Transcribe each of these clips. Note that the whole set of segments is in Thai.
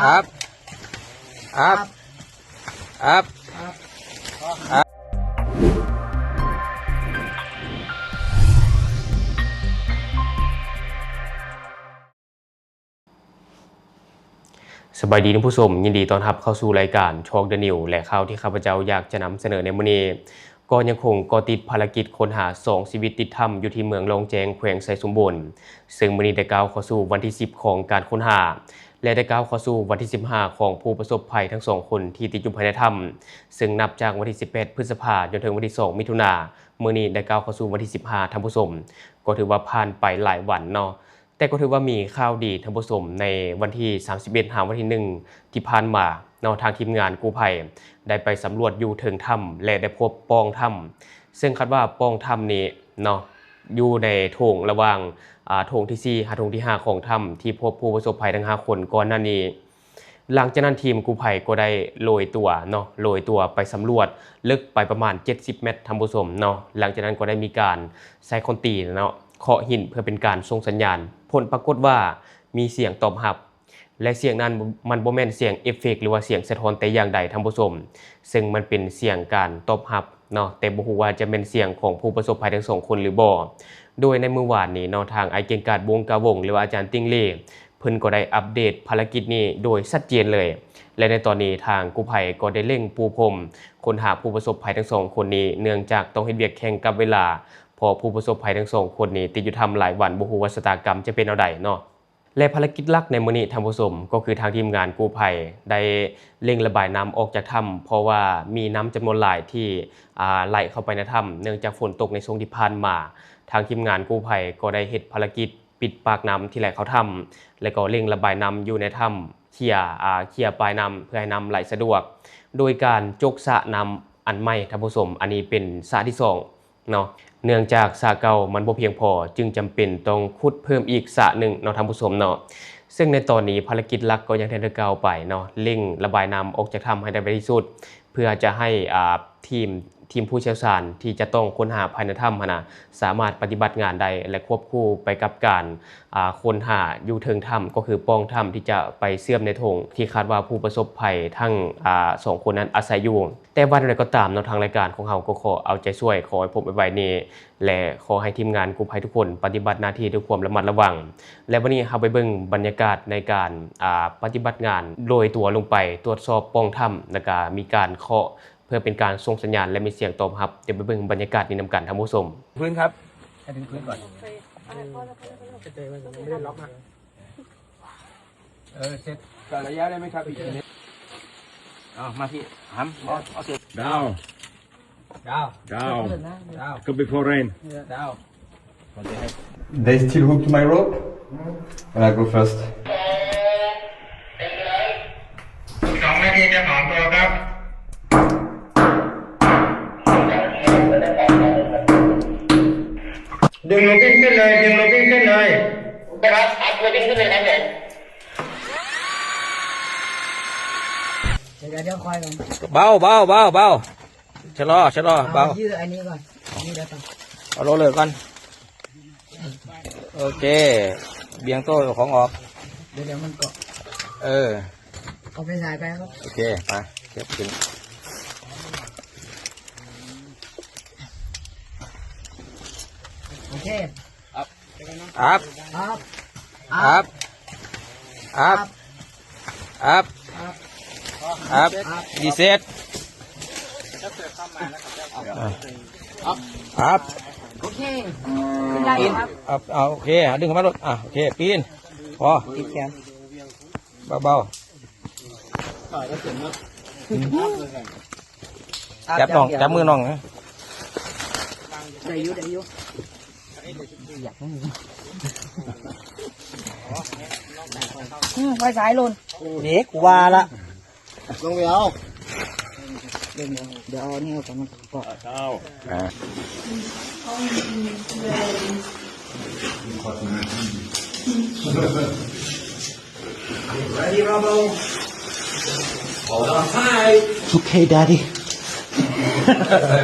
อัพอัพอัพอัพสบายดีท่านผู้ชมยินดีต้อนรับเข้าสู่รายการช็อกเดอะนิวและข่าวที่ข้าพเจ้าอยากจะนำเสนอในมื้อนี้ก็ยังคงเกาะติดภารกิจค้นหา2ชีวิตติดถ้ำอยู่ที่เมืองลองแจงแขวงไสสมบูรณ์ซึ่งมื้อนี้ได้ก้าวเข้าสู่วันที่10ของการค้นหาและได้ก้าวเข้าสู่วันที่15ของผู้ประสบภัยทั้ง2คนที่ติดอยู่ภายในถ้ำซึ่งนับจากวันที่18พฤษภาคมจนถึงวันที่2มิถุนายนมื้อนี้ได้ก้าวเข้าสู่วันที่15ท่านผู้ชมก็ถือว่าผ่านไปหลายวันเนาะแต่ก็ถือว่ามีข่าวดีท่านผู้ชมในวันที่31หาวันที่1ที่ผ่านมาเนาะทางทีมงานกู้ภัยได้ไปสำรวจอยู่ถึงถ้ำและได้พบปล่องถ้ำซึ่งคาดว่าปล่องถ้ำนี้เนาะอยู่ในโถงระหว่างโถงที่4หาโถงที่5ของถ้ำที่พบผู้ประสบภัยทั้ง5คนก่อนหน้านี้หลังจากนั้นทีมกู้ภัยก็ได้โรยตัวไปสำรวจลึกไปประมาณ70เมตรท่านผู้ชมเนาะหลังจากนั้นก็ได้มีการใช้คอนตีเนาะเคาะหินเพื่อเป็นการส่งสัญญาณผลปรากฏว่ามีเสียงตอบรับและเสียงนั้นมันบ่แม่นเสียงเอฟเฟกต์หรือว่าเสียงสะท้อนแต่อย่างใดท่านผู้ชมซึ่งมันเป็นเสียงการตอบรับเนาะแต่บ่ฮู้ว่าจะเป็นเสียงของผู้ประสบภัยทั้ง2คนหรือบ่โดยในมื้อวานนี้เนาะทางไอเก่งกาจวงกาวงหรือว่าอาจารย์ติ้งเล่เพิ่นก็ได้อัปเดตภารกิจนี้โดยชัดเจนเลยและในตอนนี้ทางกู้ภัยก็ได้เร่งปูพรมค้นหาผู้ประสบภัยทั้ง2คนนี้เนื่องจากต้องเฮ็ดเวียกแข่งกับเวลาพอผู้ประสบภัยทั้ง2คนนี้ติดอยู่ถ้ำหลายวันบ่ฮู้ว่าชะตากรรมจะเป็นเอาใดเนาะและภารกิจหลักในมื้อนี้ท่านผู้ชมก็คือทางทีมงานกู้ภัยได้เร่งระบายน้ำออกจากถ้ำเพราะว่ามีน้ำจำนวนหลายที่ไหลเข้าไปในถ้ำเนื่องจากฝนตกในช่วงที่ผ่านมาทางทีมงานกู้ภัยก็ได้เฮ็ดภารกิจปิดปากน้ำที่ไหลเข้าถ้ำและก็เร่งระบายน้ำอยู่ในถ้ำเคลียร์ปลายน้ำเพื่อให้น้ำไหลสะดวกโดยการจกสระน้ำอันใหม่ท่านผู้ชมอันนี้เป็นสระที่2เนาะเนื่องจากสระเก่ามันบ่เพียงพอจึงจำเป็นต้องขุดเพิ่มอีกสระหนึ่งเนาะท่านผู้ชมเนาะซึ่งในตอนนี้ภารกิจหลักก็ยังได้กล่าวไปเนาะเร่งระบายน้ำออกจากถ้ำให้ได้ที่สุดเพื่อจะให้ทีมผู้เชี่ยวชาญที่จะต้องค้นหาภายในถ้ำนะสามารถปฏิบัติงานได้และควบคู่ไปกับการค้นหาอยู่เทิงถ้ำก็คือปล่องถ้ำที่จะไปเชื่อมในโถงที่คาดว่าผู้ประสบภัยทั้ง2คนนั้นอาศัยอยู่แต่ว่าอะไรก็ตามเนาะทางรายการของเราก็ขอเอาใจช่วยขอให้พบไว้นี้และขอให้ทีมงานกู้ภัยทุกคนปฏิบัติหน้าที่ด้วยความระมัดระวังและวันนี้เราไปเบิ่งบรรยากาศในการปฏิบัติงานโดยตัวลงไปตรวจสอบปล่องถ้ำแล้วก็มีการเคาะเพื่อเป็นการส่งสัญญาณและมีเสียงตอบรับเดี๋ยวไปเบิ่งบรรยากาศนี้นำกันท่านผู้ชมพื้นครับให้ถึงพื้นก่อนไม่ได้ล็อกนะเสร็จการระยะได้ไหมครับอีกนิดมาที่ห้ำเอาเสร็จดาว Come before rain ดาว They still hooked my rope and I go first 2 นาทีจะถอนตัวครับดึงโรบินขึ้นเลยครับอัพโรบินขึ้นเลยครับผมเดี๋ยวคอยก่อนเบาชะลอเบายืดอันนี้ก่อนนี่เดี๋ยวต่อเอาลงเลยก่อนโอเคเบี่ยงโต้ของออกเดี๋ยวมันเกาะเอาไปสายไปครับโอเคไปเก็บถึงโอเคอัพดีเซตอัพโอเคขึ้นได้ครับโอเคดึงเข้ามาลดโอเคปีนพอติดแขนเบาจับมือน้องนะได้อยู่ไฟสายลุนเด็กว่าละลงไปเอาเดี๋ยวเอานี่เอาก่อนมันเกาะReady, Robo? Hold on tight. It's okay, Daddy.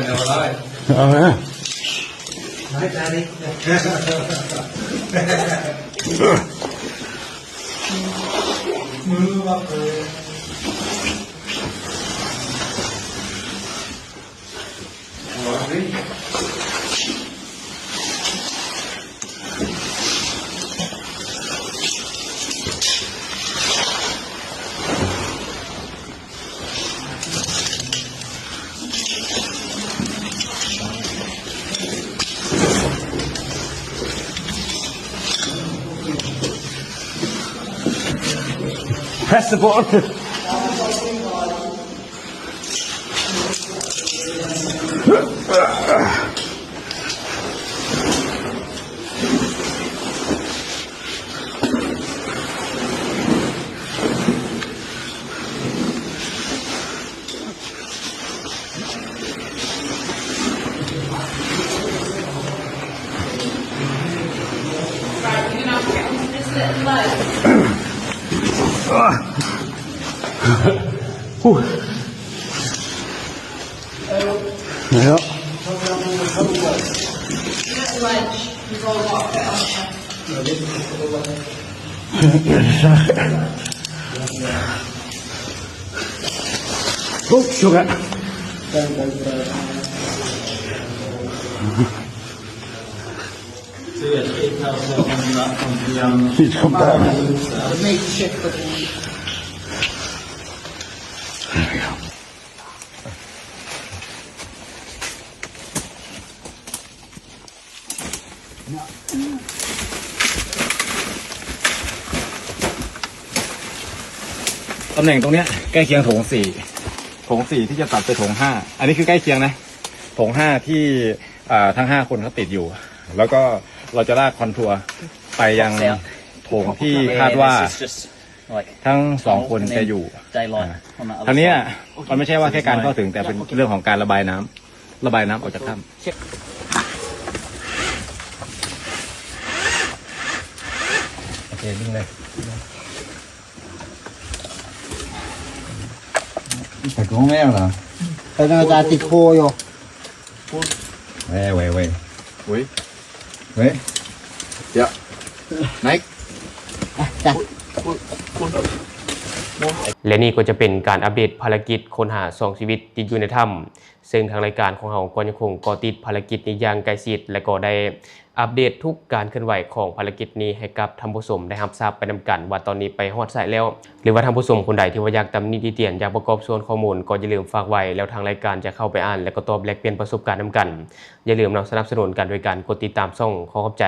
No lie. Oh, yeah. Hi, Daddy. Move Press the button. Ja. Oh, sugar.ตำแหน่งตรงเนี้ยใกล้เคียงโถง4ที่จะตัดไปโถง5อันนี้คือใกล้เคียงนะโถง5ที่ทั้ง5คนเขาติดอยู่แล้วก็เราจะลากคอนทัวร์ไปยังโถงที่คาดว่าทั้ง2คนจะอยู่อันนี้มันไม่ใช่ว่าแค่การเข้าถึงแต่เป็นเรื่องของการระบายน้ำออกจากถ้ำ โอเคดึงเลย Phải có nghe là ไปนาจาติดโคอยู่ Wait. อุ้ย Wait. Yeah. Mike. จ้ะ และนี่ก็จะเป็นการอัปเดตภารกิจค้นหา2ชีวิตติดอยู่ในถ้ำซึ่งทางรายการของเราก็ยังคงเกาะติดภารกิจนี้อย่างใกล้ชิดและก็ได้อัปเดตทุกการเคลื่อนไหวของภารกิจนี้ให้กับท่านผู้ชมได้รับทราบไปนำกันว่าตอนนี้ไปฮอดไสแล้ว หรือว่าท่านผู้ชมคนใดที่ว่าอยากตำหนิติเตียนอยากประกอบส่วนข้อมูลก็อย่าลืมฝากไว้แล้วทางรายการจะเข้าไปอ่านและก็ตอบแลกเปลี่ยนประสบการณ์นำกันอย่าลืมสนับสนุนกันโดยการกดติดตามช่องขอขอบใจ